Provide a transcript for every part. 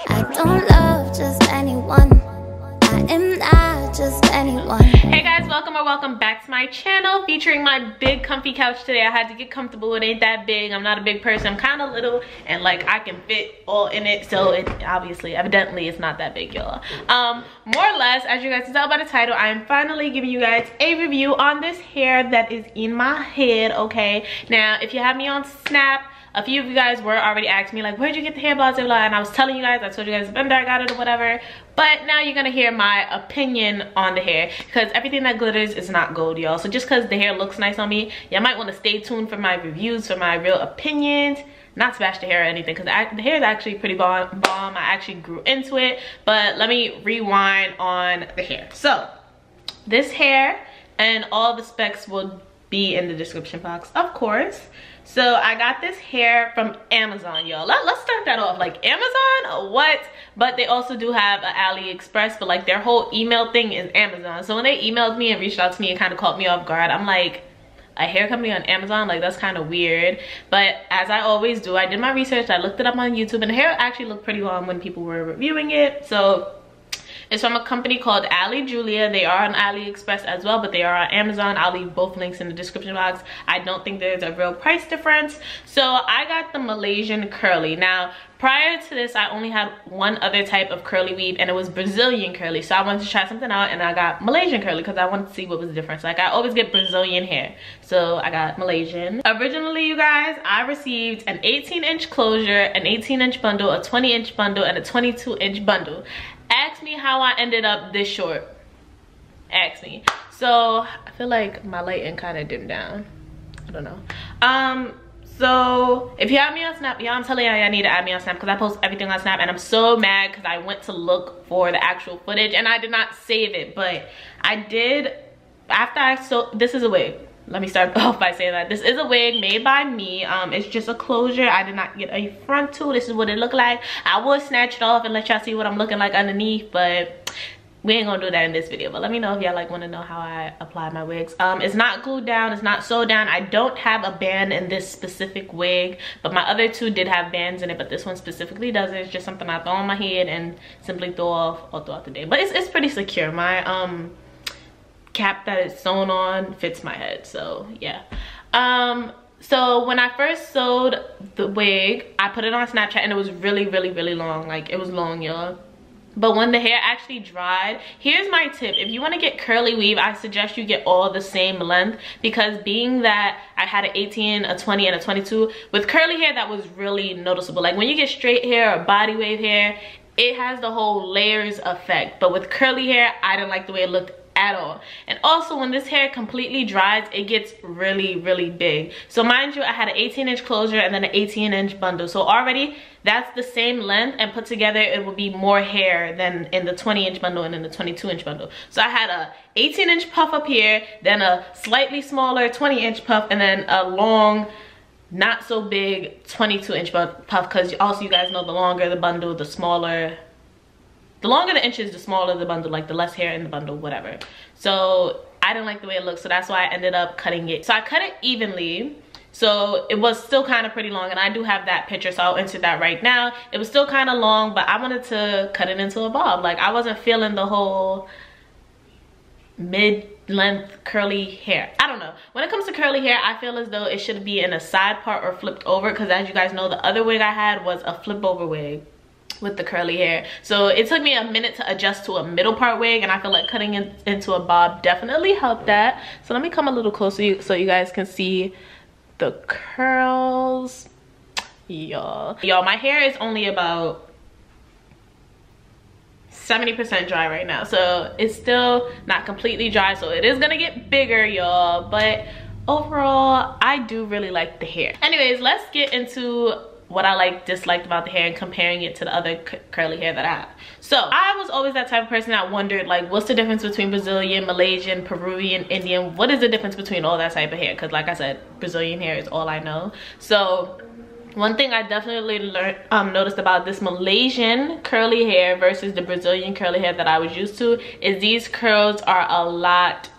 I don't love just anyone. I am not just anyone. Hey guys, welcome or welcome back to my channel featuring my big comfy couch today. I had to get comfortable. It ain't that big. I'm not a big person. I'm kind of little and like I can fit all in it. So it obviously, evidently, it's not that big, y'all. More or less, as you guys can tell by the title, I am finally giving you guys a review on this hair that is in my head, okay? Now, if you have me on Snap, a few of you guys were already asking me like, where'd you get the hair, blah blah blah, and I was telling you guys, I told you guys when I got it or whatever. But now you're gonna hear my opinion on the hair, because everything that glitters is not gold, y'all. So just because the hair looks nice on me, y'all might want to stay tuned for my reviews, for my real opinions. Not to bash the hair or anything, because the hair is actually pretty bomb. I actually grew into it. But let me rewind on the hair. So this hair and all the specs will be in the description box, of course. So I got this hair from Amazon, y'all. Let's start that off. Like, Amazon, what? But they also do have an AliExpress, but like their whole email thing is Amazon. So when they emailed me and reached out to me, it kind of caught me off guard. I'm like, a hair company on Amazon? Like, that's kind of weird. But as I always do, I did my research, I looked it up on YouTube, and the hair actually looked pretty long when people were reviewing it. So it's from a company called Ali Julia. They are on AliExpress as well, but they are on Amazon. I'll leave both links in the description box. I don't think there's a real price difference. So I got the Malaysian curly. Now, prior to this, I only had one other type of curly weave, and it was Brazilian curly. So I wanted to try something out, and I got Malaysian curly because I wanted to see what was the difference. Like, I always get Brazilian hair, so I got Malaysian. Originally, you guys, I received an 18-inch closure, an 18-inch bundle, a 20-inch bundle, and a 22-inch bundle. Ask me how I ended up this short. Ask me. So I feel like my lighting kind of dimmed down. I don't know. So if you have me on Snap, y'all, I'm telling y'all, y'all need to add me on Snap, because I post everything on Snap, and I'm so mad because I went to look for the actual footage and I did not save it. But I did after I sewed. This is a wig. Let me start off by saying that this is a wig made by me. It's just a closure. I did not get a frontal. This is what it looked like. I would snatch it off and let y'all see what I'm looking like underneath, but we ain't gonna do that in this video. But let me know if y'all like want to know how I apply my wigs. It's not glued down, it's not sewed down. I don't have a band in this specific wig, but my other two did have bands in it, but this one specifically doesn't. It's just something I throw on my head and simply throw off all throughout the day. But it's pretty secure. My cap that is sewn on fits my head, so yeah. So when I first sewed the wig, I put it on Snapchat, and it was really long. Like, it was long, y'all. But when the hair actually dried, here's my tip. If you want to get curly weave, I suggest you get all the same length, because being that I had an 18, a 20, and a 22, with curly hair, that was really noticeable. Like, when you get straight hair or body wave hair, it has the whole layers effect. But with curly hair, I didn't like the way it looked at all. And also, when this hair completely dries, it gets really big. So mind you, I had an 18-inch closure and then an 18-inch bundle, so already that's the same length, and put together it will be more hair than in the 20-inch bundle and in the 22-inch bundle. So I had a 18-inch puff up here, then a slightly smaller 20-inch puff, and then a long, not so big 22-inch puff, because also, you guys know, the longer the bundle, the smaller. The longer the inches, the smaller the bundle, like the less hair in the bundle, whatever. So I didn't like the way it looked, so that's why I ended up cutting it. So I cut it evenly, so it was still kind of pretty long, and I do have that picture, so I'll insert that right now. It was still kind of long, but I wanted to cut it into a bob. Like, I wasn't feeling the whole mid-length curly hair. I don't know. When it comes to curly hair, I feel as though it should be in a side part or flipped over, because as you guys know, the other wig I had was a flip over wig with the curly hair. So it took me a minute to adjust to a middle part wig, and I feel like cutting it into a bob definitely helped that. So let me come a little closer so you guys can see the curls. Y'all, my hair is only about 70% dry right now, so it's still not completely dry, so it is gonna get bigger, y'all. But overall, I do really like the hair. Anyways, let's get into what I disliked about the hair and comparing it to the other curly hair that I have. So I was always that type of person that wondered, like, what's the difference between Brazilian, Malaysian, Peruvian, Indian? What is the difference between all that type of hair? Because like I said, Brazilian hair is all I know. So one thing I definitely noticed about this Malaysian curly hair versus the Brazilian curly hair that I was used to is these curls are a lot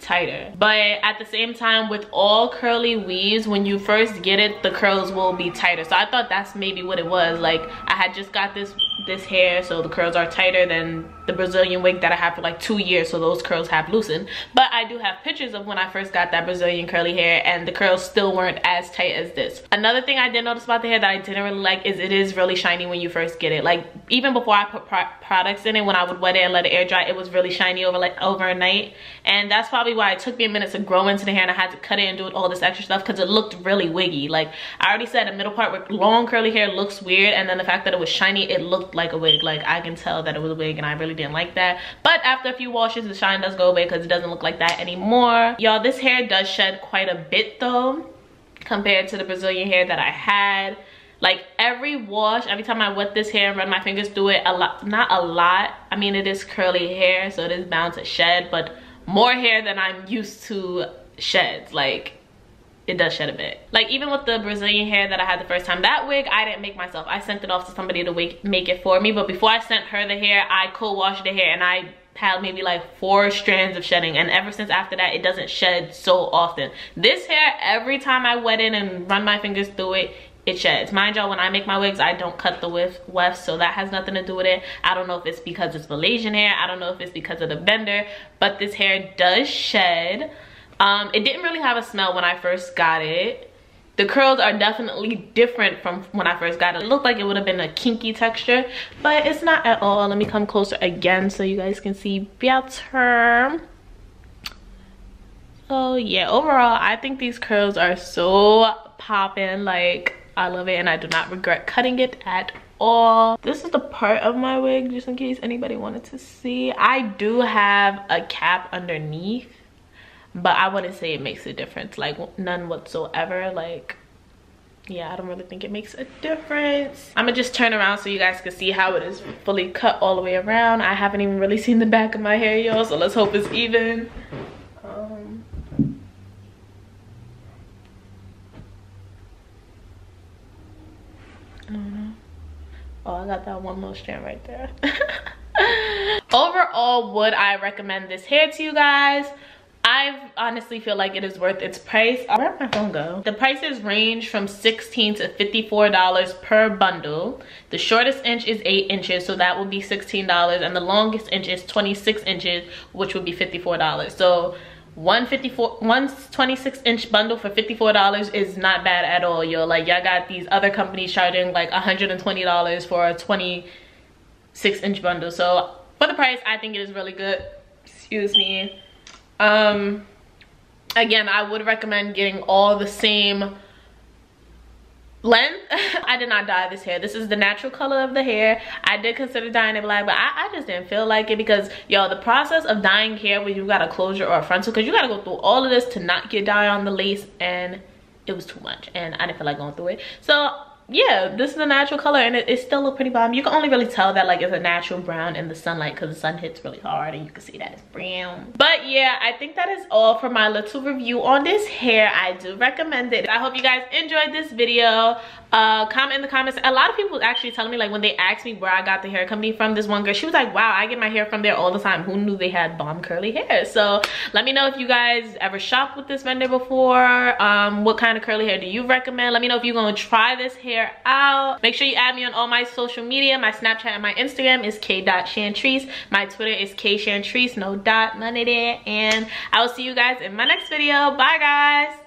tighter. But at the same time, with all curly weaves, when you first get it, the curls will be tighter. So I thought that's maybe what it was. Like, I had just got this hair, so the curls are tighter than the Brazilian wig that I had for like 2 years, so those curls have loosened. But I do have pictures of when I first got that Brazilian curly hair, and the curls still weren't as tight as this. Another thing I did notice about the hair that I didn't really like is it is really shiny when you first get it. Like, even before I put products in it, when I would wet it and let it air dry, it was really shiny overnight. And that's probably why it took me a minute to grow into the hair, and I had to cut it and do all this extra stuff because it looked really wiggy. Like, I already said, the middle part with long curly hair looks weird, and then the fact that it was shiny, it looked like a wig. Like, I can tell that it was a wig, and I really didn't like that. But after a few washes, the shine does go away because it doesn't look like that anymore. Y'all, this hair does shed quite a bit though compared to the Brazilian hair that I had. Like, every wash, every time I wet this hair and run my fingers through it, not a lot, I mean, it is curly hair, so it is bound to shed, but more hair than I'm used to sheds. Like, it does shed a bit. Like, even with the Brazilian hair that I had the first time, that wig I didn't make myself. I sent it off to somebody to make it for me. But before I sent her the hair, I co-washed the hair, and I had maybe like 4 strands of shedding, and ever since after that, it doesn't shed so often. This hair, every time I wet it and run my fingers through it, it sheds. Mind y'all, when I make my wigs, I don't cut the wefts, so that has nothing to do with it. I don't know if it's because it's Malaysian hair, I don't know if it's because of the bender, but this hair does shed. It didn't really have a smell when I first got it. The curls are definitely different from when I first got it. It looked like it would have been a kinky texture, but it's not at all. Let me come closer again so you guys can see better. So yeah, overall, I think these curls are so popping. Like, I love it, and I do not regret cutting it at all. This is the part of my wig, just in case anybody wanted to see. I do have a cap underneath, but I wouldn't say it makes a difference, like none whatsoever. Like, yeah, I don't really think it makes a difference. I'm gonna just turn around so you guys can see how it is fully cut all the way around. I haven't even really seen the back of my hair, y'all, so let's hope it's even. I don't know. Oh, I got that one little strand right there. Overall, would I recommend this hair to you guys? I honestly feel like it is worth its price. Where'd my phone go? The prices range from $16 to $54 per bundle. The shortest inch is 8 inches, so that would be $16, and the longest inch is 26 inches, which would be $54. So one 26-inch bundle for $54 is not bad at all, yo. Like, y'all got these other companies charging like $120 for a 26-inch bundle. So for the price, I think it is really good. Excuse me. Again, I would recommend getting all the same length. I did not dye this hair. This is the natural color of the hair. I did consider dyeing it black, but I just didn't feel like it, because y'all, the process of dyeing hair when you got a closure or a frontal, because you got to go through all of this to not get dye on the lace, and it was too much, and I didn't feel like going through it. So yeah, this is a natural color, and it still look pretty bomb. You can only really tell that like it's a natural brown in the sunlight because the sun hits really hard, and you can see that it's brown. But yeah, I think that is all for my little review on this hair. I do recommend it. I hope you guys enjoyed this video. Comment in the comments. A lot of people actually telling me, like, when they asked me where I got the hair company from, this one girl, she was like, wow, I get my hair from there all the time. Who knew they had bomb curly hair? So let me know if you guys ever shopped with this vendor before. What kind of curly hair do you recommend? Let me know if you're gonna try this hair out. Make sure you add me on all my social media. My Snapchat and my Instagram is k.shantrice. My Twitter is kshantrice, no dot, none of that. And I will see you guys in my next video. Bye guys.